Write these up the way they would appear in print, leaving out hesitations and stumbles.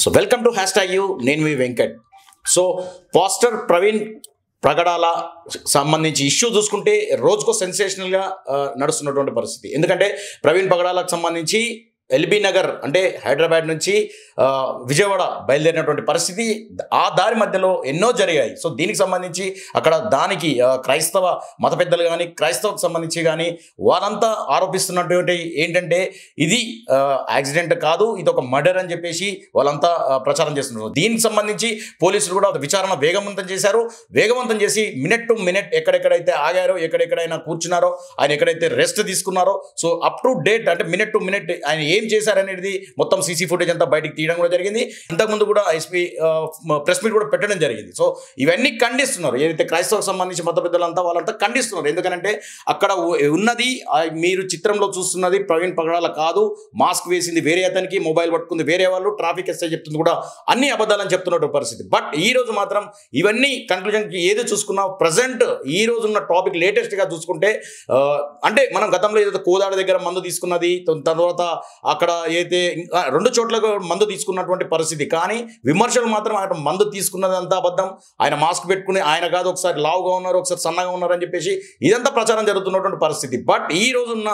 So welcome to hashtag you, నేను మీ Venkat. So pastor Praveen Pragadala సంబంధించి issue చూసుకుంటే రోజుకో సెన్సేషనల్గా నడుస్తున్నటువంటి పరిస్థితి. ఎందుకంటే ప్రవీణ్ పగడాలకు సంబంధించి ఎల్బీ నగర్ అంటే హైదరాబాద్ నుంచి విజయవాడ బయలుదేరినటువంటి పరిస్థితి, ఆ దారి మధ్యలో ఎన్నో జరిగాయి. సో దీనికి సంబంధించి అక్కడ దానికి క్రైస్తవ మత పెద్దలు కానీ క్రైస్తవకు సంబంధించి కానీ వారంతా ఆరోపిస్తున్నటువంటి ఏంటంటే ఇది యాక్సిడెంట్ కాదు, ఇది ఒక మర్డర్ అని చెప్పేసి వాళ్ళంతా ప్రచారం చేస్తున్నారు. దీనికి సంబంధించి పోలీసులు కూడా విచారణ వేగవంతం చేశారు. వేగవంతం చేసి మినిట్ టు మినిట్ ఎక్కడెక్కడైతే ఆగారో, ఎక్కడెక్కడైనా కూర్చున్నారో, ఆయన ఎక్కడైతే రెస్ట్ తీసుకున్నారో, సో అప్ టు డేట్ అంటే మినిట్ టు మినిట్ ఆయన ఏం చేశారనేది మొత్తం సీసీ ఫుటేజ్ అంతా బయటికి తీయడం కూడా జరిగింది. ఇంతకుముందు కూడా ఎస్పీ ప్రెస్ మీట్ కూడా పెట్టడం జరిగింది. సో ఇవన్నీ ఖండిస్తున్నారు. ఏదైతే క్రైస్తవకు సంబంధించి మత పెద్దలంతా వాళ్ళంతా ఖండిస్తున్నారు. ఎందుకంటే అక్కడ ఉన్నది మీరు చిత్రంలో చూస్తున్నది ప్రవీణ్ పగడాల కాదు, మాస్క్ వేసింది వేరే అతనికి, మొబైల్ పట్టుకుంది వేరే వాళ్ళు, ట్రాఫిక్ ఎస్ఐ చెప్తుంది కూడా అన్ని అబద్ధాలని చెప్తున్నట్టు పరిస్థితి. బట్ ఈ రోజు మాత్రం ఇవన్నీ కన్క్లూజన్కి ఏది చూసుకున్నా ప్రజెంట్ ఈ రోజు ఉన్న టాపిక్ లేటెస్ట్గా చూసుకుంటే అంటే మనం గతంలో ఏదైతే కోదాడ దగ్గర మందు తీసుకున్నది, తర్వాత అక్కడ అయితే 2 చోట్ల మందు తీసుకున్నటువంటి పరిస్థితి. కానీ విమర్శలు మాత్రం ఆయన మందు తీసుకున్నది అంతా అబద్ధం, ఆయన మాస్క్ పెట్టుకుని ఆయన కాదు, ఒకసారి లావుగా ఉన్నారు, ఒకసారి సన్నగా ఉన్నారు అని చెప్పేసి ఇదంతా ప్రచారం జరుగుతున్నటువంటి పరిస్థితి. బట్ ఈ రోజున్న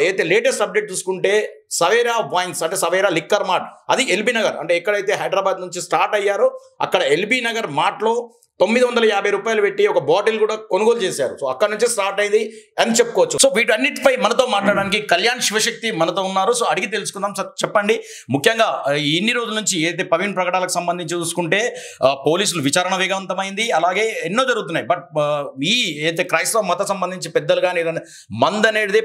అయితే లేటెస్ట్ అప్డేట్ చూసుకుంటే సవేరా వైన్స్ అంటే సవేరా లిక్కర్ మార్ట్, అది ఎల్బీ నగర్ అంటే ఎక్కడైతే హైదరాబాద్ నుంచి స్టార్ట్ అయ్యారో అక్కడ ఎల్బీ నగర్ మార్ట్లో 950 రూపాయలు పెట్టి ఒక బాటిల్ కూడా కొనుగోలు చేశారు. సో అక్కడ నుంచే స్టార్ట్ అయింది అని చెప్పుకోవచ్చు. సో వీటన్నిటిపై మనతో మాట్లాడడానికి కళ్యాణ్ శివశక్తి మనతో ఉన్నారు. సో అడిగి తెలుసుకుందాం. సార్ చెప్పండి, ముఖ్యంగా ఇన్ని రోజుల నుంచి ఏదైతే ప్రవీణ్ ప్రగడాలకు సంబంధించి చూసుకుంటే పోలీసులు విచారణ వేగవంతమైంది, అలాగే ఎన్నో జరుగుతున్నాయి. బట్ ఈ ఏదైతే క్రైస్తవ మత సంబంధించి పెద్దలు కానీ మంద్ అనేది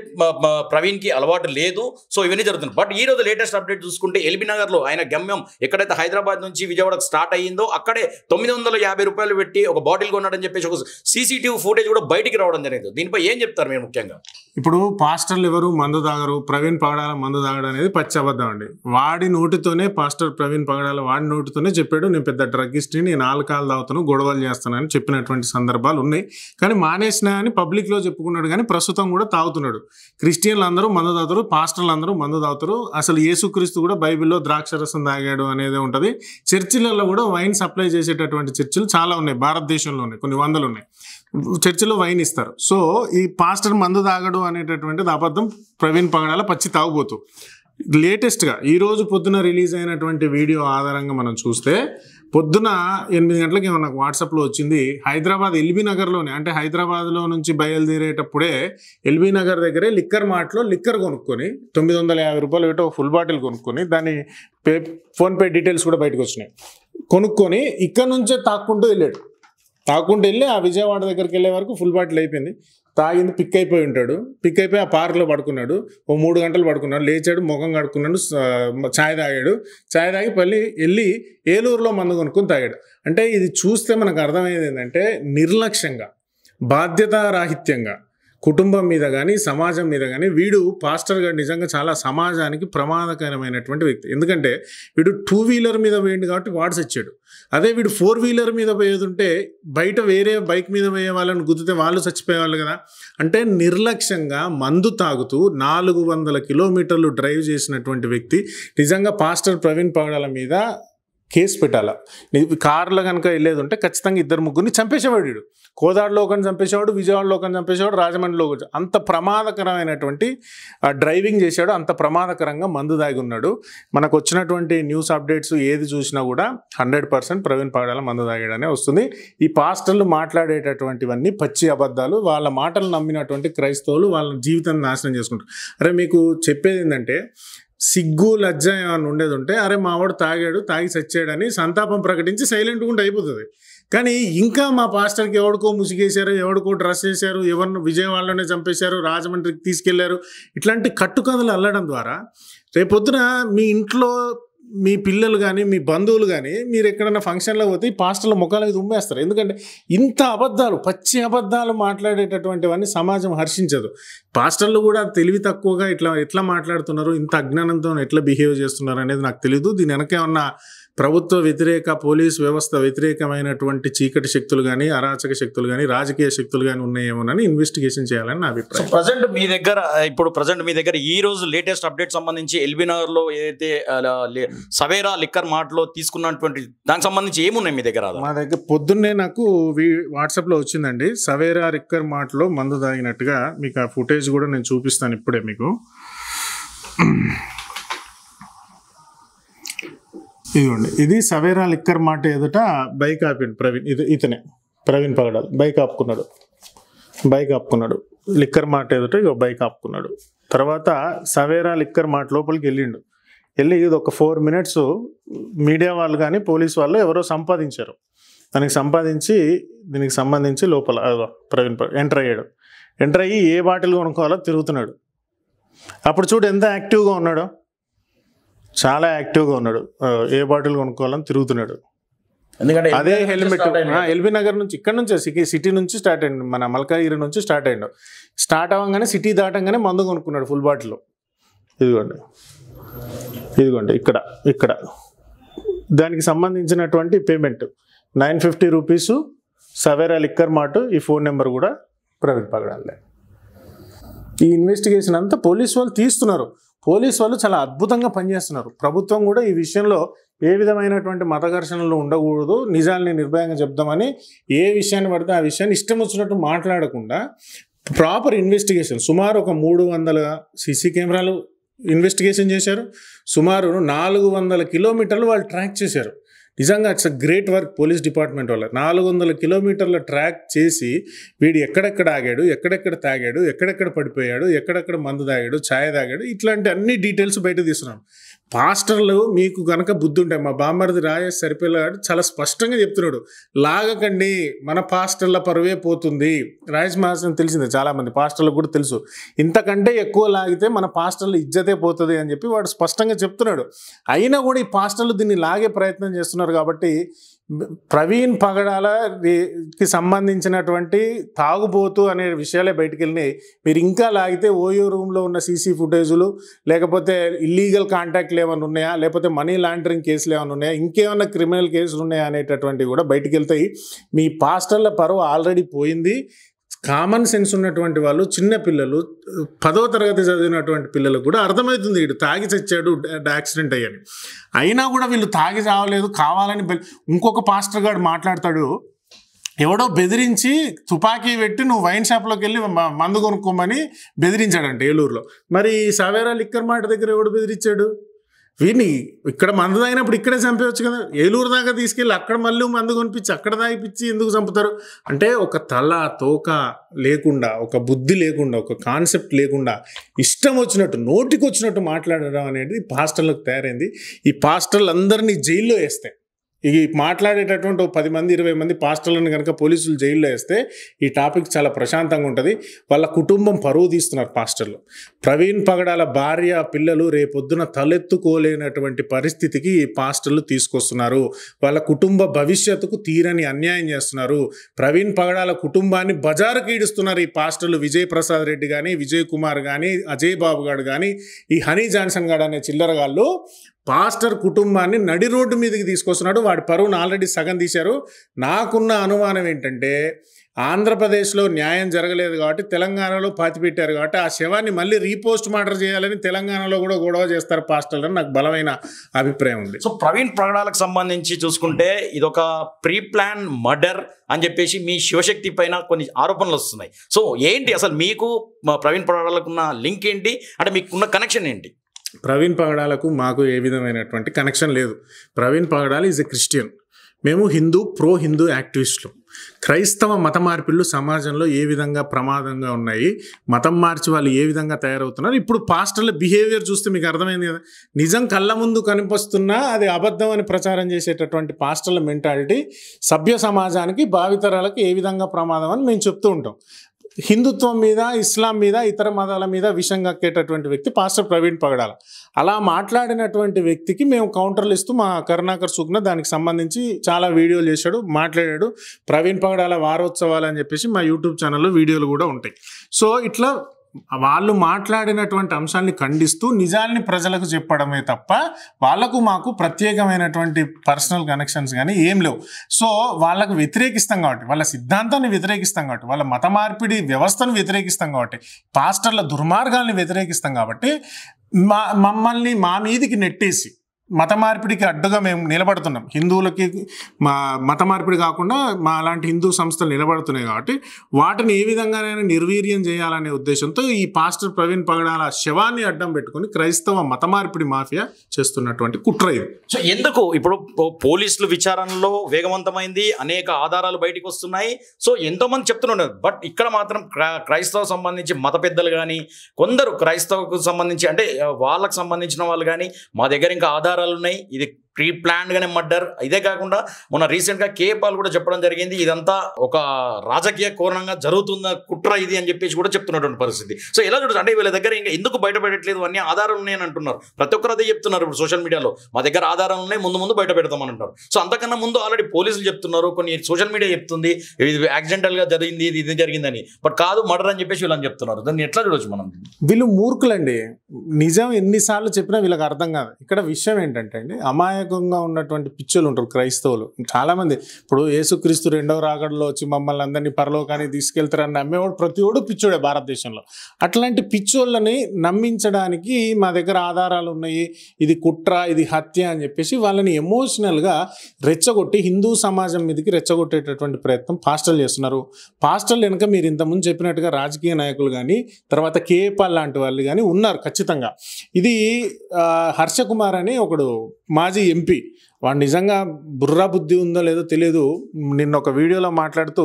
ప్రవీణ్కి అలవాటు లేదు. సో ఇవన్నీ జరుగుతున్నాయి. బట్ ఈ రోజు లేటెస్ట్ అప్డేట్ చూసుకుంటే ఎల్బీ నగర్లో ఆయన గమ్యం ఎక్కడైతే హైదరాబాద్ నుంచి విజయవాడకు స్టార్ట్ అయ్యిందో అక్కడే 950 రూపాయలు పెట్టి ఒక బాటిల్ కొన్నాడని చెప్పేసి ఒక సీసీటీవీ ఫుటేజ్ కూడా బయటికి రావడం జరిగింది. దీనిపై ఏం చెప్తారు మీరు? ముఖ్యంగా ఇప్పుడు పాస్టర్లు ఎవరు మందు తాగరు, ప్రవీణ్ పగడాల మందు తాగడం అనేది పచ్చి అబద్ధం అండి. వాడి నోటితోనే పాస్టర్ ప్రవీణ్ పగడాల వాడి నోటితోనే చెప్పాడు, నేను పెద్ద డ్రగ్గిస్ట్ని, నేను ఆల్కహాల్ తాగుతాను, గొడవలు చేస్తానని చెప్పినటువంటి సందర్భాలు ఉన్నాయి. కానీ మానేసినా అని పబ్లిక్లో చెప్పుకున్నాడు, కానీ ప్రస్తుతం కూడా తాగుతున్నాడు. క్రిస్టియన్లు అందరూ మందు తాగుతారు, పాస్టర్లు అందరూ మందు తాగుతారు. అసలు యేసుక్రీస్తు కూడా బైబిల్లో ద్రాక్షరసం తాగాడు అనేది ఉంటుంది. చర్చిలలో కూడా వైన్ సప్లై చేసేటటువంటి చర్చిలు చాలా ఉన్నాయి, భారతదేశంలో ఉన్నాయి, కొన్ని వందలు ఉన్నాయి. చర్చిలో వైన్ ఇస్తారు. సో ఈ పాస్టర్ మందు తాగడు అనేటటువంటిది అబద్ధం. ప్రవీణ్ పగడాల పచ్చి తాగుబోతు. లేటెస్ట్గా ఈరోజు పొద్దున రిలీజ్ అయినటువంటి వీడియో ఆధారంగా మనం చూస్తే పొద్దున 8 గంటలకి నాకు వాట్సాప్లో వచ్చింది, హైదరాబాద్ ఎల్బీ నగర్లోనే అంటే హైదరాబాద్లో నుంచి బయలుదేరేటప్పుడే ఎల్బీ నగర్ దగ్గరే లిక్కర్ మార్ట్లో లిక్కర్ కొనుక్కొని 950 రూపాయలు పెట్టి ఒక ఫుల్ బాటిల్ కొనుక్కొని దాని ఫోన్పే డీటెయిల్స్ కూడా బయటకు వచ్చినాయి. కొనుక్కొని ఇక్కడ నుంచే తాక్కుంటూ వెళ్ళి ఆ విజయవాడ దగ్గరికి వెళ్ళే వరకు ఫుల్ బాటిల్ అయిపోయింది. తాగింది, పిక్ అయిపోయి ఉంటాడు. పిక్ అయిపోయి ఆ పార్క్లో పడుకున్నాడు. ఓ 3 గంటలు పడుకున్నాడు, లేచాడు, ముఖం కడుక్కున్నాడు, ఛాయ్ తాగాడు. ఛాయ్ తాగి వెళ్ళి ఏలూరులో మందు కొనుక్కొని తాగాడు. అంటే ఇది చూస్తే మనకు అర్థమయ్యేది ఏంటంటే నిర్లక్ష్యంగా, బాధ్యతారాహిత్యంగా కుటుంబం మీద కానీ సమాజం మీద కానీ వీడు పాస్టర్ గారు నిజంగా చాలా సమాజానికి ప్రమాదకరమైనటువంటి వ్యక్తి. ఎందుకంటే వీడు 2 వీలర్ మీద పోయింది కాబట్టి వాడు చచ్చాడు. అదే వీడు 4 వీలర్ మీద పోయేదుంటే బయట వేరే బైక్ మీద పోయే వాళ్ళని గుద్దితే వాళ్ళు చచ్చిపోయేవాళ్ళు కదా. అంటే నిర్లక్ష్యంగా మందు తాగుతూ 400 కిలోమీటర్లు డ్రైవ్ చేసినటువంటి వ్యక్తి. నిజంగా పాస్టర్ ప్రవీణ్ పగడాల మీద కేసు పెట్టాల. కార్లో కనుక వెళ్ళేది ఉంటే ఖచ్చితంగా 2-3 చంపేసేవాడు. వీడు కోదాడలో ఒకరిని చంపేసేవాడు, విజయవాడలో ఒకరిని చంపేసేవాడు, రాజమండ్రిలో ఒకటి. అంత ప్రమాదకరమైనటువంటి డ్రైవింగ్ చేశాడు, అంత ప్రమాదకరంగా మందు దాగి ఉన్నాడు. మనకు వచ్చినటువంటి న్యూస్ అప్డేట్స్ ఏది చూసినా కూడా 100% ప్రవీణ్ పగడాల మందు దాగాడనే వస్తుంది. ఈ పాస్టర్లు మాట్లాడేటటువంటివన్నీ పచ్చి అబద్ధాలు. వాళ్ళ మాటలు నమ్మినటువంటి క్రైస్తవులు వాళ్ళ జీవితాన్ని నాశనం చేసుకుంటారు. అరే మీకు చెప్పేది ఏంటంటే, సిగ్గు లజ్జ ఏమన్నా ఉండేది ఉంటే అరే మావాడు తాగి చచ్చాడని సంతాపం ప్రకటించి సైలెంట్గా ఉంటే అయిపోతుంది. కానీ ఇంకా మా పాస్టర్కి ఎవడికో ముసిగేశారు, ఎవడికో డ్రెస్ వేశారు, ఎవరిని విజయవాడలోనే చంపేశారు, రాజమండ్రికి తీసుకెళ్లారు, ఇట్లాంటి కట్టుకథలు అల్లడం ద్వారా రేపొద్దున మీ ఇంట్లో మీ పిల్లలు కానీ మీ బంధువులు కానీ మీరు ఎక్కడైనా ఫంక్షన్లో పోతే ఈ పాస్టర్ల ముఖాల మీద ఉమ్మేస్తారు. ఎందుకంటే ఇంత అబద్ధాలు, పచ్చి అబద్ధాలు మాట్లాడేటటువంటివన్నీ సమాజం హర్షించదు. పాస్టర్లు కూడా తెలివి తక్కువగా ఎట్లా మాట్లాడుతున్నారు, ఇంత అజ్ఞానంతో ఎట్లా బిహేవ్ చేస్తున్నారు అనేది నాకు తెలియదు. దీని వెనక ఏమన్నా ప్రభుత్వ వ్యతిరేక పోలీస్ వ్యవస్థ వ్యతిరేకమైనటువంటి చీకటి శక్తులు కానీ అరాచక శక్తులు కానీ రాజకీయ శక్తులు కానీ ఉన్నాయేమోనని ఇన్వెస్టిగేషన్ చేయాలని నా అభిప్రాయం. ప్రజెంట్ మీ దగ్గర ఈ రోజు లేటెస్ట్ అప్డేట్ సంబంధించి ఎల్బీ నగర్ లో ఏదైతే సవేరా లిక్కర్ మార్ట్ లో తీసుకున్నటువంటి దానికి సంబంధించి ఏమున్నాయి మీ దగ్గర? మా దగ్గర పొద్దున్నే నాకు వాట్సాప్ లో వచ్చిందండి, సవేరా లిక్కర్ మార్ట్ లో మందు తాగినట్టుగా. మీకు ఆ ఫుటేజ్ కూడా నేను చూపిస్తాను ఇప్పుడే మీకు. ఇదిగోండి, ఇది సవేరా లిక్కర్ మార్ట్ ఎదుట బైక్ ఆపిండు ప్రవీణ్. ఇతనే ప్రవీణ్ పగడాల బైక్ ఆపుకున్నాడు లిక్కర్ మార్ట్ ఎదుట. ఇక బైక్ ఆపుకున్నాడు. తర్వాత సవేరా లిక్కర్ మార్ట్ లోపలికి వెళ్ళి ఇది ఒక 4 minutes మీడియా వాళ్ళు కానీ పోలీస్ వాళ్ళు ఎవరో సంపాదించారు. దీనికి సంబంధించి లోపల ప్రవీణ్ ఎంటర్ అయ్యి ఏ బాటిల్ కొనుక్కోవాలో తిరుగుతున్నాడు. అప్పుడు చూడు ఎంత యాక్టివ్గా ఉన్నాడో, చాలా యాక్టివ్గా ఉన్నాడు. ఏ బాటిల్ కొనుక్కోవాలని తిరుగుతున్నాడు. ఎందుకంటే అదే హెల్మెట్ ఎల్బీ నగర్ నుంచి, ఇక్కడ నుంచి సిటీ నుంచి స్టార్ట్ అయ్యిండు, మన మల్కాగిరి నుంచి స్టార్ట్ అయ్యిండు. స్టార్ట్ అవ్వగానే సిటీ దాటంగానే మందు కొనుక్కున్నాడు ఫుల్ బాటిల్. ఇదిగోండి ఇక్కడ దానికి సంబంధించినటువంటి payment 950 rupees Savera liquor mart. ఈ ఫోన్ నెంబర్ కూడా ప్రవీణ్ పగడాలే. ఈ ఇన్వెస్టిగేషన్ అంతా పోలీసు వాళ్ళు తీస్తున్నారు. పోలీసు వాళ్ళు చాలా అద్భుతంగా పనిచేస్తున్నారు. ప్రభుత్వం కూడా ఈ విషయంలో ఏ విధమైనటువంటి మత ఘర్షణలు ఉండకూడదు, నిజాల్ని నిర్భయంగా చెప్దామని ఏ విషయాన్ని పడితే ఆ విషయాన్ని ఇష్టం వచ్చినట్టు మాట్లాడకుండా ప్రాపర్ ఇన్వెస్టిగేషన్, సుమారు ఒక 300 సీసీ కెమెరాలు ఇన్వెస్టిగేషన్ చేశారు. సుమారు 400 కిలోమీటర్లు వాళ్ళు ట్రాక్ చేశారు. నిజంగా it's a great work police department వల్ల. 400 కిలోమీటర్ల ట్రాక్ చేసి వీడు ఎక్కడెక్కడ ఆగాడు, ఎక్కడెక్కడ తాగాడు, ఎక్కడెక్కడ పడిపోయాడు, ఎక్కడెక్కడ మందు తాగాడు, ఛాయ్ తాగాడు, ఇట్లాంటి అన్ని డీటెయిల్స్ బయట తీస్తున్నాను. పాస్టర్లు మీకు కనుక బుద్ధి ఉంటాయి. మా బామ్మర్ది రాజేష్ సరిపిల్లగాడు చాలా స్పష్టంగా చెప్తున్నాడు, లాగకండి, మన పాస్టర్ల పరువే పోతుంది. రాజేష్ మహాసన్ తెలిసిందే, చాలామంది పాస్టర్లకు కూడా తెలుసు, ఇంతకంటే ఎక్కువ లాగితే మన పాస్టర్లు ఇజ్జతే పోతుంది అని చెప్పి వాడు స్పష్టంగా చెప్తున్నాడు. అయినా కూడా ఈ పాస్టర్లు దీన్ని లాగే ప్రయత్నం చేస్తున్నారు. కాబట్టి ప్రవీణ్ పగడాలకి సంబంధించినటువంటి తాగుబోతు అనే విషయాలే బయటికి వెళ్ళినాయి. మీరు ఇంకా లాగితే ఓయో రూమ్లో ఉన్న సీసీ ఫుటేజులు, లేకపోతే ఇల్లీగల్ కాంటాక్ట్లు ఏమైనా ఉన్నాయా, లేకపోతే మనీ లాండరింగ్ కేసులు ఏమైనా ఉన్నాయా, ఇంకేమైనా క్రిమినల్ కేసులు ఉన్నాయా అనేటటువంటివి కూడా బయటికి వెళ్తాయి. మీ పాస్టర్ల పరువు ఆల్రెడీ పోయింది. కామన్ సెన్స్ ఉన్నటువంటి వాళ్ళు, చిన్న పిల్లలు, 10వ తరగతి చదివినటువంటి పిల్లలకు కూడా అర్థమవుతుంది వీడు తాగి చచ్చాడు, యాక్సిడెంట్ అయ్యాని. అయినా కూడా వీళ్ళు తాగి చావలేదు, కావాలని. ఇంకొక పాస్టర్ గారు మాట్లాడతాడు, ఎవడో బెదిరించి తుపాకీ పెట్టి నువ్వు వైన్ షాప్లోకి వెళ్ళి మందు కొనుక్కోమని బెదిరించాడంట ఏలూరులో. మరి సవేరా లిక్కర్ మార్ట్ దగ్గర ఎవడు బెదిరించాడు? వీడిని ఇక్కడ మందు తాగినప్పుడు ఇక్కడే చంపేయచ్చు కదా. ఏలూరు దాకా తీసుకెళ్ళి అక్కడ మళ్ళీ మందు కొనిపించి అక్కడ తాగిపించి ఎందుకు చంపుతారు? అంటే ఒక తల తోక లేకుండా, ఒక బుద్ధి లేకుండా, ఒక కాన్సెప్ట్ లేకుండా ఇష్టం వచ్చినట్టు నోటికి వచ్చినట్టు మాట్లాడడం అనేది పాస్టర్లకు తయారైంది. ఈ పాస్టర్లు అందరినీ జైల్లో వేస్తాయి. ఈ మాట్లాడేటటువంటి 10 మంది 20 మంది పాస్టర్లను కనుక పోలీసులు జైల్లో వేస్తే ఈ టాపిక్ చాలా ప్రశాంతంగా ఉంటుంది. వాళ్ళ కుటుంబం పరువు తీస్తున్నారు పాస్టర్లు. ప్రవీణ్ పగడాల భార్య పిల్లలు రేపొద్దున తలెత్తుకోలేనటువంటి పరిస్థితికి ఈ పాస్టర్లు తీసుకొస్తున్నారు. వాళ్ళ కుటుంబ భవిష్యత్తుకు తీరని అన్యాయం చేస్తున్నారు. ప్రవీణ్ పగడాల కుటుంబాన్ని బజారుకి ఈడుస్తున్నారు ఈ పాస్టర్లు. విజయ్ ప్రసాద్ రెడ్డి కానీ, విజయ్ కుమార్ కానీ, అజయ్ బాబు గారు కానీ, ఈ హనీ జాన్సన్ గారు అనే చిల్లరగాళ్ళు పాస్టర్ కుటుంబాన్ని నడి రోడ్డు మీదకి తీసుకొస్తున్నాడు. వాడి పరువును ఆల్రెడీ సగం తీశారు. నాకున్న అనుమానం ఏంటంటే, ఆంధ్రప్రదేశ్లో న్యాయం జరగలేదు కాబట్టి తెలంగాణలో పాతిపెట్టారు కాబట్టి ఆ శవాన్ని మళ్ళీ రీపోస్ట్ మార్టం చేయాలని తెలంగాణలో కూడా గొడవ చేస్తారు పాస్టర్లు అని నాకు బలమైన అభిప్రాయం ఉంది. సో ప్రవీణ్ పగడాలకు సంబంధించి చూసుకుంటే ఇదొక ప్రీ ప్లాన్ మర్డర్ అని చెప్పేసి మీ శివశక్తి పైన కొన్ని ఆరోపణలు వస్తున్నాయి. సో ఏంటి అసలు మీకు ప్రవీణ్ పగడాలకు ఉన్న లింక్ ఏంటి, అంటే మీకున్న కనెక్షన్ ఏంటి? ప్రవీణ్ పగడాలకు మాకు ఏ విధమైనటువంటి కనెక్షన్ లేదు. ప్రవీణ్ పగడాల ఈజ్ ఎ క్రిస్టియన్. మేము ప్రో హిందూ యాక్టివిస్టులు. క్రైస్తవ మత మార్పిళ్ళు సమాజంలో ఏ విధంగా ప్రమాదంగా ఉన్నాయి, మతం మార్చి వాళ్ళు ఏ విధంగా తయారవుతున్నారు. ఇప్పుడు పాస్టర్ల బిహేవియర్ చూస్తే మీకు అర్థమైంది కదా. నిజం కళ్ళ ముందు కనిపిస్తున్నా అది అబద్ధం అని ప్రచారం చేసేటటువంటి పాస్టర్ల మెంటాలిటీ సభ్య సమాజానికి, భావితరాలకు ఏ విధంగా ప్రమాదం అని మేము చెప్తూ ఉంటాం. హిందుత్వం మీద, ఇస్లాం మీద, ఇతర మతాల మీద విషం కక్కేటటువంటి వ్యక్తి పాస్టర్ ప్రవీణ్ పగడాల. అలా మాట్లాడినటువంటి వ్యక్తికి మేము కౌంటర్లు ఇస్తూ మా కరుణాకర్ సుగ్న దానికి సంబంధించి చాలా వీడియోలు చేశాడు, మాట్లాడాడు. ప్రవీణ్ పగడాల వారోత్సవాలు అని చెప్పేసి మా యూట్యూబ్ ఛానల్లో వీడియోలు కూడా ఉంటాయి. సో ఇట్లా వాళ్ళు మాట్లాడినటువంటి అంశాన్ని ఖండిస్తూ నిజాల్ని ప్రజలకు చెప్పడమే తప్ప వాళ్ళకు మాకు ప్రత్యేకమైనటువంటి పర్సనల్ కనెక్షన్స్ కానీ ఏం లేవు. సో వాళ్ళకు వ్యతిరేకిస్తాం కాబట్టి, వాళ్ళ సిద్ధాంతాన్ని వ్యతిరేకిస్తాం కాబట్టి, వాళ్ళ మత మార్పిడి వ్యవస్థను వ్యతిరేకిస్తాం కాబట్టి, పాస్టర్ల దుర్మార్గాల్ని వ్యతిరేకిస్తాం కాబట్టి మమ్మల్ని మా మీదికి నెట్టేసి మత మార్పిడికి అడ్డుగా మేము నిలబడుతున్నాం. హిందువులకి మా మత మార్పిడి కాకుండా మా అలాంటి హిందూ సంస్థలు నిలబడుతున్నాయి కాబట్టి వాటిని ఏ విధంగానైనా నిర్వీర్యం చేయాలనే ఉద్దేశంతో ఈ పాస్టర్ ప్రవీణ్ పగడాల శవాన్ని అడ్డం పెట్టుకుని క్రైస్తవ మత మార్పిడి మాఫియా చేస్తున్నటువంటి కుట్ర ఇది. సో ఎందుకు ఇప్పుడు పోలీసులు విచారణలో వేగవంతమైంది, అనేక ఆధారాలు బయటకు వస్తున్నాయి, సో ఎంతో మంది చెప్తున్నారు. బట్ ఇక్కడ మాత్రం క్రైస్తవ సంబంధించి మత పెద్దలు కానీ, కొందరు క్రైస్తవకు సంబంధించి అంటే వాళ్ళకు సంబంధించిన వాళ్ళు కానీ, మా దగ్గర ఇంకా ఆధారాలు ఉన్నాయి, ఇది ప్రీ ప్లాన్డ్గానే మర్డర్. ఇదే కాకుండా మొన్న రీసెంట్గా కేపాల్ కూడా చెప్పడం జరిగింది, ఇదంతా ఒక రాజకీయ కోణంగా జరుగుతున్న కుట్ర ఇది అని చెప్పేసి కూడా చెప్తున్నటువంటి పరిస్థితి. సో ఎలా చూడచ్చు అంటే వీళ్ళ దగ్గర ఇంకా ఎందుకు బయటపెట్టట్లేదు, అన్ని ఆధారాలు ఉన్నాయని అంటున్నారు. ప్రతి ఒక్కరు అదే చెప్తున్నారు ఇప్పుడు సోషల్ మీడియాలో, మా దగ్గర ఆధారాలు ఉన్నాయి, ముందు ముందు బయట పెడతామని అంటారు. సో అంతకన్నా ముందు ఆల్రెడీ పోలీసులు చెప్తున్నారు, కొన్ని సోషల్ మీడియా చెప్తుంది ఇది యాక్సిడెంటల్గా జరిగింది, ఇది జరిగిందని. బట్ కాదు మర్డర్ అని చెప్పేసి వీళ్ళని చెప్తున్నారు. దాన్ని ఎట్లా చూడొచ్చు మనం? వీళ్ళు మూర్ఖులండి. నిజం ఎన్నిసార్లు చెప్పినా వీళ్ళకి అర్థం కాదు. ఇక్కడ విషయం ఏంటంటే అండి, అమాయకంగా ఉన్నటువంటి పిచ్చోళ్ళు ఉంటారు క్రైస్తవులు చాలా మంది. ఇప్పుడు యేసుక్రీస్తు రెండవ రాకడలో వచ్చి మమ్మల్ని అందరినీ పరలోకానికి తీసుకెళ్తారని నమ్మేవాడు ప్రతివాడు పిచ్చోడే భారతదేశంలో. అట్లాంటి పిచ్చోళ్ళని నమ్మించడానికి మా దగ్గర ఆధారాలు ఉన్నాయి, ఇది కుట్ర, ఇది హత్య అని చెప్పేసి వాళ్ళని ఎమోషనల్గా రెచ్చగొట్టి హిందూ సమాజం మీదకి రెచ్చగొట్టేటటువంటి ప్రయత్నం పాస్టర్లు చేస్తున్నారు. పాస్టర్లు వెనుక మీరు ఇంతకుముందు చెప్పినట్టుగా రాజకీయ నాయకులు కానీ, తర్వాత కేపాల్ లాంటి వాళ్ళు కానీ ఉన్నారు ఖచ్చితంగా. ఇది హర్ష కుమార్ అని ఒకడు మాజీ ఎంపీ, వాడు నిజంగా బుర్రా బుద్ధి ఉందో లేదో తెలియదు. నిన్న ఒక వీడియోలో మాట్లాడుతూ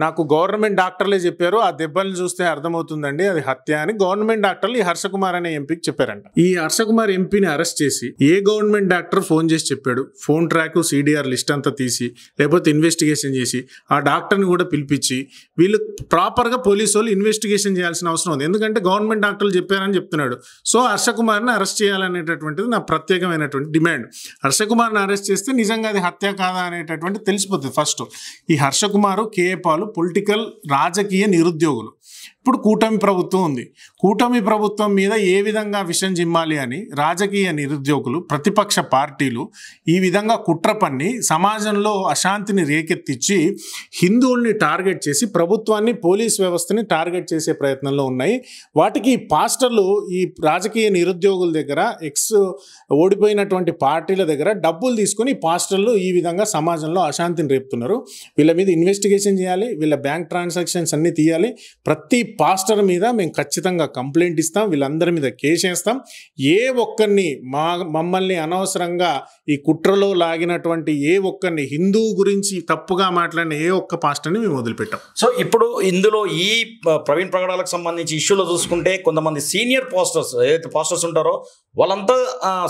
నాకు గవర్నమెంట్ డాక్టర్లే చెప్పారు, ఆ దెబ్బలు చూస్తే అర్థమవుతుందండి అది హత్య అని గవర్నమెంట్ డాక్టర్లు ఈ హర్షకుమార్ అనే ఎంపీకి చెప్పారంట. ఈ హర్షకుమార్ ఎంపీని అరెస్ట్ చేసి ఏ గవర్నమెంట్ డాక్టర్ ఫోన్ చేసి చెప్పాడు, ఫోన్ ట్రాక్ సిడిఆర్ లిస్ట్ అంతా తీసి లేకపోతే ఇన్వెస్టిగేషన్ చేసి ఆ డాక్టర్ని కూడా పిలిపించి వీళ్ళు ప్రాపర్గా పోలీసు వాళ్ళు ఇన్వెస్టిగేషన్ చేయాల్సిన అవసరం ఉంది. ఎందుకంటే గవర్నమెంట్ డాక్టర్లు చెప్పారని చెప్తున్నాడు. సో హర్షకుమార్ని అరెస్ట్ చేయాలనేటటువంటిది నా ప్రత్యేకమైనటువంటి డిమాండ్. హర్షకుమార్ని అరెస్ట్ చేస్తే నిజంగా అది హత్య కాదా అనేటటువంటి తెలిసిపోతుంది. ఫస్ట్ ఈ హర్షకుమారు కేపాలు పొలిటికల్ రాజకీయ నిరుద్యోగులు. ఇప్పుడు కూటమి ప్రభుత్వం ఉంది, కూటమి ప్రభుత్వం మీద ఏ విధంగా విషం జిమ్మాలి అని రాజకీయ నిరుద్యోగులు, ప్రతిపక్ష పార్టీలు ఈ విధంగా కుట్ర పన్ని సమాజంలో అశాంతిని రేకెత్తించి హిందువుల్ని టార్గెట్ చేసి ప్రభుత్వాన్ని, పోలీస్ వ్యవస్థని టార్గెట్ చేసే ప్రయత్నంలో ఉన్నాయి. వాటికి పాస్టర్లు ఈ రాజకీయ నిరుద్యోగుల దగ్గర, ఓడిపోయినటువంటి పార్టీల దగ్గర డబ్బులు తీసుకొని పాస్టర్లు ఈ విధంగా సమాజంలో అశాంతిని రేపుతున్నారు. వీళ్ళ మీద ఇన్వెస్టిగేషన్ చేయాలి, వీళ్ళ బ్యాంక్ ట్రాన్సాక్షన్స్ అన్ని తీయాలి. ప్రతి పాస్టర్ మీద మేము ఖచ్చితంగా కంప్లైంట్ ఇస్తాం, వీళ్ళందరి మీద కేసు వేస్తాం. ఏ ఒక్కరిని మమ్మల్ని అనవసరంగా ఈ కుట్రలో లాగినటువంటి ఏ ఒక్కరిని, హిందూ గురించి తప్పుగా మాట్లాడిన ఏ ఒక్క పాస్టర్ని మేము వదిలిపెట్టాం. సో ఇప్పుడు ఇందులో ఈ ప్రవీణ్ పగడాలకు సంబంధించి ఇష్యూలో చూసుకుంటే కొంతమంది సీనియర్ పాస్టర్స్ ఏదైతే పాస్టర్స్ ఉంటారో వాళ్ళంతా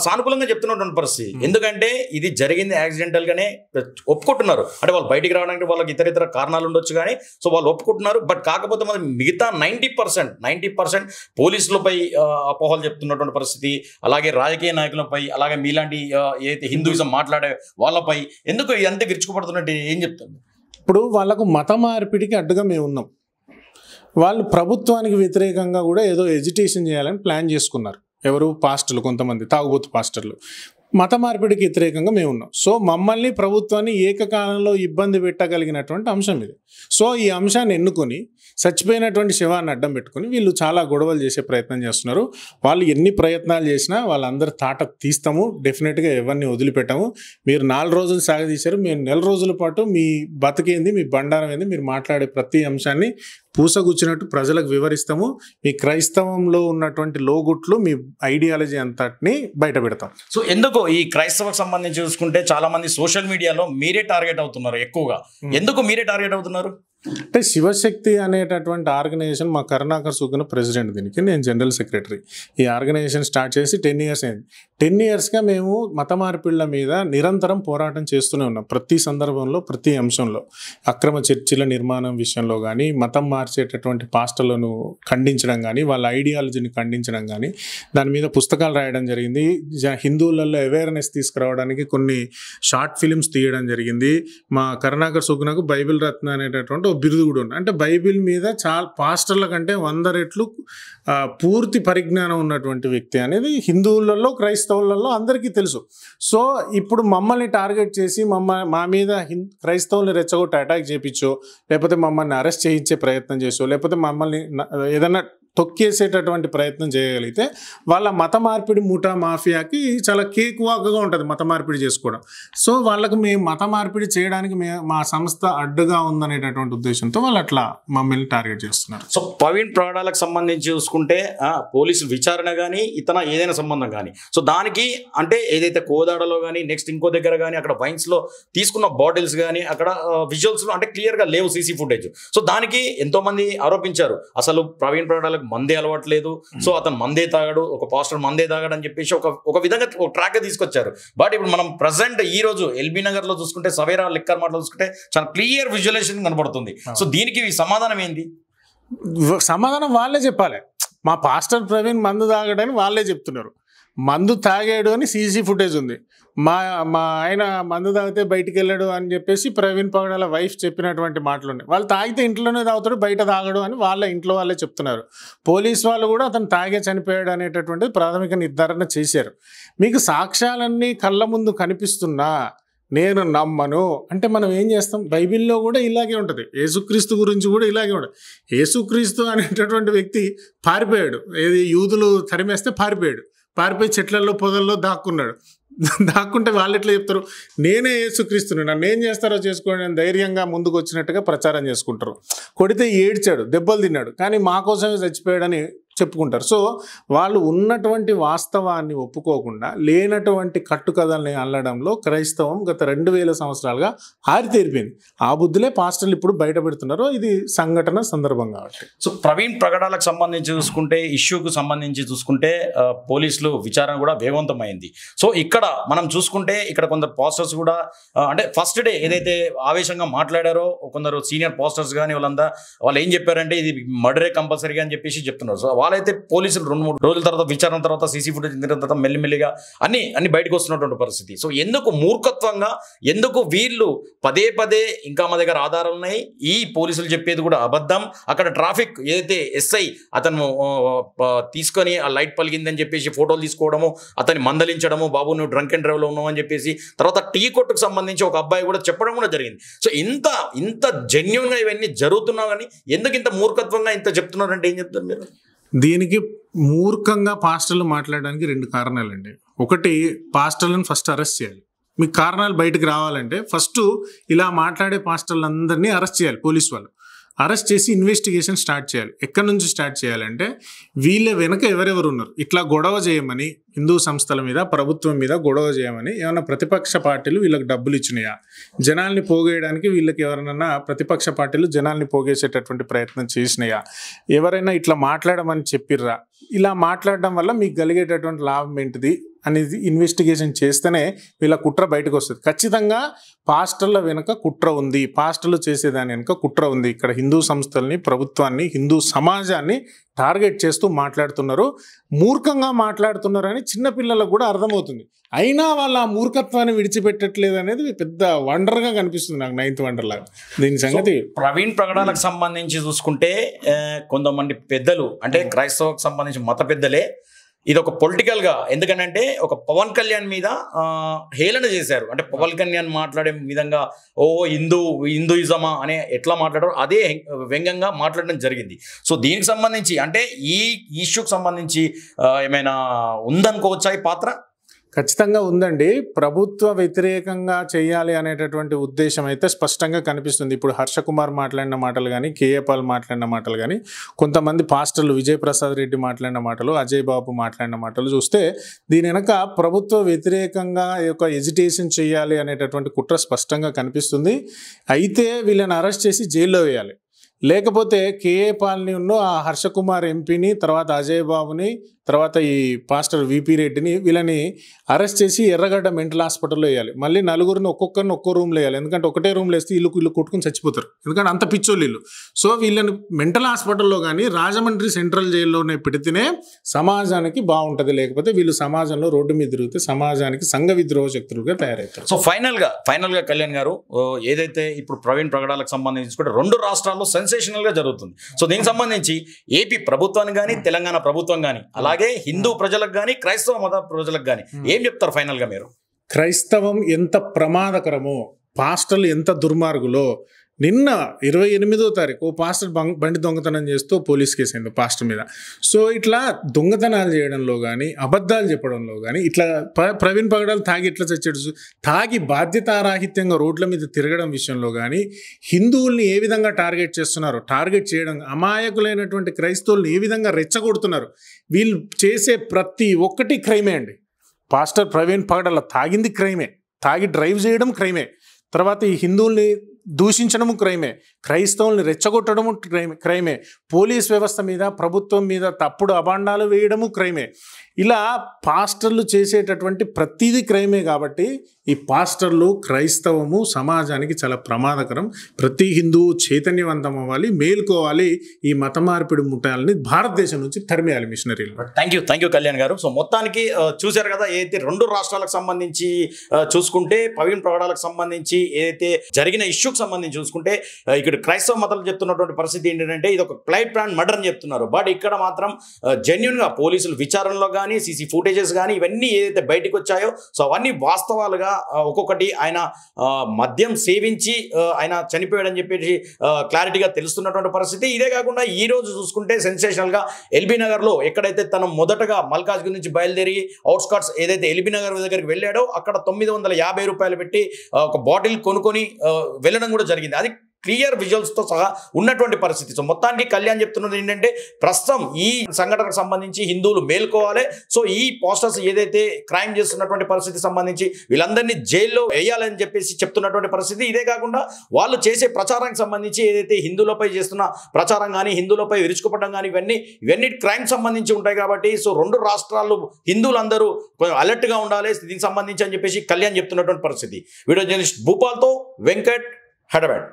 సానుకూలంగా చెప్తున్నటువంటి పరిస్థితి. ఎందుకంటే ఇది జరిగింది యాక్సిడెంటల్ గానే ఒప్పుకుంటున్నారు. అంటే వాళ్ళు బయటికి రావడానికి వాళ్ళకి ఇతర కారణాలు ఉండొచ్చు కానీ సో వాళ్ళు ఒప్పుకుంటున్నారు. బట్ కాకపోతే మరి మిగతా 90% పోలీసులపై అపోహలు చెప్తున్నటువంటి పరిస్థితి, అలాగే రాజకీయ నాయకులపై, అలాగే మీలాంటి ఏదైతే హిందూయిజం మాట్లాడే వాళ్ళపై ఎందుకు ఎంత విరుచుకుపడుతున్నట్టు ఏం చెప్తుంది? ఇప్పుడు వాళ్ళకు మత మార్పిడికి అడ్డుగా మేము ఉన్నాం. వాళ్ళు ప్రభుత్వానికి వ్యతిరేకంగా కూడా ఏదో ఎజిటేషన్ చేయాలని ప్లాన్ చేసుకున్నారు. ఎవరు? పాస్టర్లు, కొంతమంది తాగుబోతు పాస్టర్లు. మత మార్పిడికి వ్యతిరేకంగా మేము ఉన్నాం. సో మమ్మల్ని, ప్రభుత్వాన్ని ఏకకాలంలో ఇబ్బంది పెట్టగలిగినటువంటి అంశం ఇది. సో ఈ అంశాన్ని ఎన్నుకొని చచ్చిపోయినటువంటి శవాన్ని అడ్డం పెట్టుకుని వీళ్ళు చాలా గొడవలు చేసే ప్రయత్నం చేస్తున్నారు. వాళ్ళు ఎన్ని ప్రయత్నాలు చేసినా వాళ్ళందరూ తాట తీస్తాము, డెఫినెట్గా ఎవరిని వదిలిపెట్టాము. మీరు 4 రోజులు సాగదీశారు, మేము 4 రోజుల పాటు మీ బతికేంది, మీ బండారం ఏంది, మీరు మాట్లాడే ప్రతి అంశాన్ని పూసగుచ్చినట్టు ప్రజలకు వివరిస్తాము. మీ క్రైస్తవంలో ఉన్నటువంటి లోగుట్లు, మీ ఐడియాలజీ అంతటిని బయట పెడతాం. సో ఎందుకు ఈ క్రైస్తవకు సంబంధించి చూసుకుంటే చాలా మంది సోషల్ మీడియాలో మీరే టార్గెట్ అవుతున్నారు ఎక్కువగా. ఎందుకు మీరే టార్గెట్ అవుతున్నారు? అంటే శివశక్తి అనేటటువంటి ఆర్గనైజేషన్ మా కరుణాకర్ సుగుణ ప్రెసిడెంట్, దీనికి నేను జనరల్ సెక్రటరీ. ఈ ఆర్గనైజేషన్ స్టార్ట్ చేసి 10 years అయింది. 10 yearsగా మేము మత మార్పిళ్ల మీద నిరంతరం పోరాటం చేస్తూనే ఉన్నాం. ప్రతి సందర్భంలో, ప్రతి అంశంలో. అక్రమ చర్చిల నిర్మాణం విషయంలో కానీ, మతం మార్చేటటువంటి పాస్టర్లను ఖండించడం కానీ, వాళ్ళ ఐడియాలజీని ఖండించడం కానీ, దాని మీద పుస్తకాలు రాయడం జరిగింది. హిందువులలో అవేర్నెస్ తీసుకురావడానికి కొన్ని షార్ట్ ఫిలిమ్స్ తీయడం జరిగింది. మా కరుణాకర్ సుగుణకు బైబిల్ రత్న అనేటటువంటి ఒక బిరుదు కూడా ఉంది. అంటే బైబిల్ మీద చాలా పాస్టర్ల కంటే 100 రెట్లు పూర్తి పరిజ్ఞానం ఉన్నటువంటి వ్యక్తి అనేది హిందువులలో, క్రైస్తవులలో అందరికీ తెలుసు. సో ఇప్పుడు మమ్మల్ని టార్గెట్ చేసి మా మీద క్రైస్తవుల్ని రెచ్చగొట్టి అటాక్ చేయించో, లేకపోతే మమ్మల్ని అరెస్ట్ చేయించే ప్రయత్నం చేసో, లేకపోతే మమ్మల్ని ఏదన్నా తొక్కేసేటటువంటి ప్రయత్నం చేయగలిగితే వాళ్ళ మత మార్పిడి ముఠా మాఫియాకి చాలా కేక్ వాక్గా ఉంటుంది మత మార్పిడి చేసుకోవడం. సో వాళ్ళకు మేము మత మార్పిడి చేయడానికి మా సంస్థ అడ్డుగా ఉందనేటటువంటి ఉద్దేశంతో వాళ్ళు అట్లా మమ్మల్ని టార్గెట్ చేస్తున్నారు. సో ప్రవీణ్ ప్రగడాలకు సంబంధించి చూసుకుంటే పోలీసు విచారణ కానీ ఇతర ఏదైనా సంబంధం కానీ, సో దానికి అంటే ఏదైతే కోదాడలో కానీ నెక్స్ట్ ఇంకో దగ్గర కానీ అక్కడ వైన్స్లో తీసుకున్న బాటిల్స్ కానీ అక్కడ విజువల్స్లో అంటే క్లియర్గా లేవు సీసీ ఫుటేజ్. సో దానికి ఎంతోమంది ఆరోపించారు అసలు ప్రవీణ్ ప్రగడాలకు మందే అలవాట్లేదు, సో అతను మందే తాగాడు, ఒక పాస్టర్ మందే తాగాడు అని చెప్పేసి ఒక విధంగా ఒక ట్రాక్ తీసుకొచ్చారు. బట్ ఇప్పుడు మనం ప్రజెంట్ ఈ రోజు ఎల్బీ నగర్ లో చూసుకుంటే, సవేరా లిక్కర్ మార్ట్ లో చూసుకుంటే చాలా క్లియర్ విజువలైజేషన్ కనబడుతుంది. సో దీనికి సమాధానం ఏంది? సమాధానం వాళ్ళే చెప్పాలి. మా పాస్టర్ ప్రవీణ్ మందు తాగాడని వాళ్ళే చెప్తున్నారు. మందు తాగాడు అని సీసీ ఫుటేజ్ ఉంది. మా ఆయన మందు తాగితే బయటికి వెళ్ళాడు అని చెప్పేసి ప్రవీణ్ పగడాల వైఫ్ చెప్పినటువంటి మాటలు ఉన్నాయి. వాళ్ళు తాగితే ఇంట్లోనే తాగుతాడు, బయట తాగడు అని వాళ్ళ ఇంట్లో వాళ్ళే చెప్తున్నారు. పోలీసు వాళ్ళు కూడా అతను తాగే చనిపోయాడు అనేటటువంటిది ప్రాథమిక నిర్ధారణ చేశారు. మీకు సాక్ష్యాలన్నీ కళ్ళ ముందు కనిపిస్తున్నా నేను నమ్మను అంటే మనం ఏం చేస్తాం? బైబిల్లో కూడా ఇలాగే ఉంటుంది, యేసుక్రీస్తు గురించి కూడా ఇలాగే ఉంటుంది. యేసుక్రీస్తు అనేటటువంటి వ్యక్తి పారిపోయాడు, ఏది యూదులు తరిమేస్తే పారిపోయి చెట్లలో పొదల్లో దాక్కుంటే వాళ్ళు ఎట్లా చెప్తారు? నేనే యేసుక్రీస్తుని, నన్ను ఏం చేస్తారో చేసుకోండి అని ధైర్యంగా ముందుకు వచ్చినట్టుగా ప్రచారం చేసుకుంటారు. కొడితే ఏడ్చాడు, దెబ్బలు తిన్నాడు, కానీ మా కోసమే చచ్చిపోయాడని చెప్పుకుంటారు. సో వాళ్ళు ఉన్నటువంటి వాస్తవాన్ని ఒప్పుకోకుండా లేనటువంటి కట్టుకథల్ని అల్లడంలో క్రైస్తవం గత 2000 సంవత్సరాలుగా ఆరితేరిపోయింది. ఆ బుద్ధులే పాస్టర్లు ఇప్పుడు బయట పెడుతున్నారు. ఇది సంఘటన సందర్భం కాబట్టి. సో ప్రవీణ్ ప్రగడాలకు సంబంధించి చూసుకుంటే, ఇష్యూకు సంబంధించి చూసుకుంటే పోలీసులు విచారణ కూడా వేగవంతమైంది. సో ఇక్కడ మనం చూసుకుంటే ఇక్కడ కొందరు పాస్టర్స్ కూడా అంటే ఫస్ట్ డే ఏదైతే ఆవేశంగా మాట్లాడారో కొందరు సీనియర్ పాస్టర్స్ కానీ వాళ్ళు ఏం చెప్పారంటే ఇది మర్డరే కంపల్సరీగా అని చెప్పేసి చెప్తున్నారు. సో వాళ్ళైతే పోలీసులు 2-3 రోజుల తర్వాత విచారణ తర్వాత సీసీ ఫుటేజ్ తర్వాత మెల్లిమెల్లిగా అన్ని బయటకు వస్తున్నటువంటి పరిస్థితి. సో ఎందుకు మూర్ఖత్వంగా, ఎందుకు వీళ్ళు పదే ఇంకా మా దగ్గర ఆధారాలు ఉన్నాయి, ఈ పోలీసులు చెప్పేది కూడా అబద్ధం, అక్కడ ట్రాఫిక్ ఏదైతే ఎస్ఐ అతను తీసుకొని ఆ లైట్ పలిగిందని చెప్పేసి ఫోటోలు తీసుకోవడము, అతన్ని మందలించడము, బాబు నువ్వు డ్రంక్ అండ్ డ్రైవ్లో ఉన్నావు అని చెప్పేసి, తర్వాత టీ కొట్టుకు సంబంధించి ఒక అబ్బాయి కూడా చెప్పడం కూడా జరిగింది. సో ఇంత జెన్యున్గా ఇవన్నీ జరుగుతున్నా కానీ ఎందుకు ఇంత మూర్ఖత్వంగా ఇంత చెప్తున్నారంటే ఏం చెప్తారు మీరు? దీనికి మూర్ఖంగా పాస్టర్లు మాట్లాడడానికి 2 కారణాలండి. ఒకటి, పాస్టర్లను ఫస్ట్ అరెస్ట్ చేయాలి. మీకు కారణాలు బయటకు రావాలంటే ఫస్ట్ ఇలా మాట్లాడే పాస్టర్లందరినీ అరెస్ట్ చేయాలి. పోలీసు వాళ్ళు అరెస్ట్ చేసి ఇన్వెస్టిగేషన్ స్టార్ట్ చేయాలి. ఎక్కడి నుంచి స్టార్ట్ చేయాలంటే వీళ్ళ వెనక ఎవరెవరు ఉన్నారు, ఇట్లా గొడవ చేయమని, హిందూ సంస్థల మీద, ప్రభుత్వం మీద గొడవ చేయమని ఏమైనా ప్రతిపక్ష పార్టీలు వీళ్ళకి డబ్బులు ఇచ్చినాయా, జనాల్ని పోగేయడానికి వీళ్ళకి ఎవరైనా ప్రతిపక్ష పార్టీలు జనాల్ని పోగేసేటటువంటి ప్రయత్నం చేసినాయా, ఎవరైనా ఇట్లా మాట్లాడమని చెప్పిర్రా, ఇలా మాట్లాడడం వల్ల మీకు కలిగేటటువంటి లాభం ఏంటిది అనేది ఇన్వెస్టిగేషన్ చేస్తేనే వీళ్ళ కుట్ర బయటకు వస్తుంది. ఖచ్చితంగా పాస్టర్ల వెనుక కుట్ర ఉంది, పాస్టర్లు చేసేదాని వెనుక కుట్ర ఉంది. ఇక్కడ హిందూ సంస్థల్ని, ప్రభుత్వాన్ని, హిందూ సమాజాన్ని టార్గెట్ చేస్తూ మాట్లాడుతున్నారు. మూర్ఖంగా మాట్లాడుతున్నారని చిన్నపిల్లలకు కూడా అర్థమవుతుంది. అయినా వాళ్ళ ఆ మూర్ఖత్వాన్ని విడిచిపెట్టట్లేదు అనేది పెద్ద వండర్గా కనిపిస్తుంది నాకు, 9th వండర్ లాగా. దీని సంగతి ప్రవీణ్ ప్రగడాలకు సంబంధించి చూసుకుంటే కొంతమంది పెద్దలు అంటే క్రైస్తవకు సంబంధించి మత పెద్దలే ఇది ఒక పొలిటికల్గా, ఎందుకంటే ఒక పవన్ కళ్యాణ్ మీద హేళన చేశారు. అంటే పవన్ కళ్యాణ్ మాట్లాడే విధంగా హిందూయిజమా అనే ఎట్లా మాట్లాడారో అదే వ్యంగ్యంగా మాట్లాడడం జరిగింది. సో దీనికి సంబంధించి అంటే ఈ ఇష్యూకి సంబంధించి ఏమైనా ఉందనుకోవచ్చా ఈ పాత్ర? ఖచ్చితంగా ఉందండి. ప్రభుత్వ వ్యతిరేకంగా చేయాలి అనేటటువంటి ఉద్దేశం అయితే స్పష్టంగా కనిపిస్తుంది. ఇప్పుడు హర్ష కుమార్ మాట్లాడిన మాటలు కానీ, కేఏ పాల్ మాట్లాడిన మాటలు కానీ, కొంతమంది పాస్టర్లు విజయ్ ప్రసాద్ రెడ్డి మాట్లాడిన మాటలు, అజయ్ బాబు మాట్లాడిన మాటలు చూస్తే దీని వెనక ప్రభుత్వ వ్యతిరేకంగా ఒక ఎజిటేషన్ చేయాలి అనేటటువంటి కుట్ర స్పష్టంగా కనిపిస్తుంది. అయితే వీళ్ళని అరెస్ట్ చేసి జైల్లో వేయాలి. లేకపోతే కేఏ పాల్ని ఆ హర్ష కుమార్ ఎంపీని, తర్వాత అజయ్ బాబుని, తర్వాత ఈ పాస్టర్ విపి రెడ్డిని వీళ్ళని అరెస్ట్ చేసి ఎర్రగడ్డ మెంటల్ హాస్పిటల్లో వేయాలి. మళ్ళీ నలుగురిని ఒక్కొక్కరిని ఒక్కో రూమ్లో వేయాలి. ఎందుకంటే ఒకటే రూమ్లో వేస్తే ఇల్లు కొట్టుకుని చచ్చిపోతారు, ఎందుకంటే అంత పిచ్చోళ్ళు వీళ్ళు. సో వీళ్ళని మెంటల్ హాస్పిటల్లో కానీ రాజమండ్రి సెంట్రల్ జైల్లోనే పెడితేనే సమాజానికి బాగుంటుంది. లేకపోతే వీళ్ళు సమాజంలో రోడ్డు మీద తిరిగితే సమాజానికి సంఘ విద్రోహ శక్తులుగా తయారవుతారు. సో ఫైనల్గా కళ్యాణ్ గారు, ఏదైతే ఇప్పుడు ప్రవీణ్ ప్రగడాలకు సంబంధించి కూడా 2 రాష్ట్రాల్లో సెన్సేషనల్గా జరుగుతుంది. సో దీనికి సంబంధించి ఏపీ ప్రభుత్వానికి కానీ తెలంగాణ ప్రభుత్వం కానీ అలాగే హిందూ ప్రజలకు కానీ క్రైస్తవ మత ప్రజలకు కానీ ఏం చెప్తారు ఫైనల్గా మీరు? క్రైస్తవం ఎంత ప్రమాదకరమో, పాస్టర్లు ఎంత దుర్మార్గులో. నిన్న 28వ తారీఖు పాస్టర్ బండి దొంగతనం చేస్తూ పోలీస్ కేసు అయింది పాస్టర్ మీద. సో ఇట్లా దొంగతనాలు చేయడంలో కానీ అబద్ధాలు చెప్పడంలో కానీ ఇట్లా ప్రవీణ్ పగడాలు తాగి ఇట్లా చచ్చాడు, తాగి బాధ్యతారాహిత్యంగా రోడ్ల మీద తిరగడం విషయంలో కానీ హిందువుల్ని ఏ విధంగా టార్గెట్ చేస్తున్నారు, టార్గెట్ చేయడం, అమాయకులైనటువంటి క్రైస్తవుల్ని ఏ విధంగా రెచ్చగొడుతున్నారు. వీళ్ళు చేసే ప్రతి ఒక్కటి క్రైమే అండి. పాస్టర్ ప్రవీణ్ పగడాల తాగింది క్రైమే, తాగి డ్రైవ్ చేయడం క్రైమే, తర్వాత ఈ హిందువుల్ని దూషించడము క్రైమే, క్రైస్తవుల్ని రెచ్చగొట్టడము క్రైమే, పోలీస్ వ్యవస్థ మీద ప్రభుత్వం మీద తప్పుడు అభాండాలు వేయడము క్రైమే. ఇలా పాస్టర్లు చేసేటటువంటి ప్రతిదీ క్రైమే. కాబట్టి ఈ పాస్టర్లు, క్రైస్తవము సమాజానికి చాలా ప్రమాదకరం. ప్రతి హిందువు చైతన్యవంతం అవ్వాలి, మేల్కోవాలి, ఈ మత మార్పిడి ముఠాలని భారతదేశం నుంచి తరిమేయాలి మిషనరీలు. థ్యాంక్ యూ కళ్యాణ్ గారు. సో మొత్తానికి చూశారు కదా, ఏదైతే 2 రాష్ట్రాలకు సంబంధించి చూసుకుంటే ప్రవీణ్ ప్రగడాలకు సంబంధించి ఏదైతే జరిగిన ఇష్యూకి సంబంధించి చూసుకుంటే ఇక్కడ క్రైస్తవ మతాలు చెప్తున్నటువంటి పరిస్థితి ఏంటంటే ఇది ఒక ప్లైట్ ప్లాన్ మర్డర్ అని చెప్తున్నారు. బట్ ఇక్కడ మాత్రం జెన్యున్గా పోలీసులు విచారణలో కానీ సీసీ ఫుటేజెస్ కానీ ఇవన్నీ ఏదైతే బయటకు వచ్చాయో సో అవన్నీ వాస్తవాలుగా ఒక్కొక్కటి ఆయన మద్యం సేవించి ఆయన చనిపోయాడని చెప్పేసి క్లారిటీగా తెలుస్తున్నటువంటి పరిస్థితి. ఇదే కాకుండా ఈ రోజు చూసుకుంటే సెన్సేషనల్గా ఎల్బీ నగర్లో ఎక్కడైతే తను మొదటగా మల్కాజ్గిరి నుంచి బయలుదేరి అవుట్స్కట్స్ ఏదైతే ఎల్బీ నగర్ దగ్గరికి వెళ్ళాడో అక్కడ 950 రూపాయలు పెట్టి ఒక బాటిల్ కొనుక్కొని వెళ్ళడం కూడా జరిగింది. అది క్లియర్ విజువల్స్తో సహా ఉన్నటువంటి పరిస్థితి. సో మొత్తానికి కళ్యాణ్ చెప్తున్నది ఏంటంటే ప్రస్తుతం ఈ సంఘటనకు సంబంధించి హిందువులు మేల్కోవాలి. సో ఈ పోస్టర్స్ ఏదైతే క్రైమ్ చేస్తున్నటువంటి పరిస్థితికి సంబంధించి వీళ్ళందరినీ జైల్లో వేయాలని చెప్పేసి చెప్తున్నటువంటి పరిస్థితి. ఇదే కాకుండా వాళ్ళు చేసే ప్రచారానికి సంబంధించి ఏదైతే హిందువులపై చేస్తున్న ప్రచారం కానీ హిందువులపై విరుచుకుపడడం కానీ ఇవన్నీ క్రైమ్ సంబంధించి ఉంటాయి. కాబట్టి సో 2 రాష్ట్రాలు హిందువులందరూ కొంచెం అలర్ట్గా ఉండాలి దీనికి సంబంధించి అని చెప్పేసి కళ్యాణ్ చెప్తున్నటువంటి పరిస్థితి. వీడియో జర్నలిస్ట్ భూపాల్తో వెంకట్, హైదరాబాద్.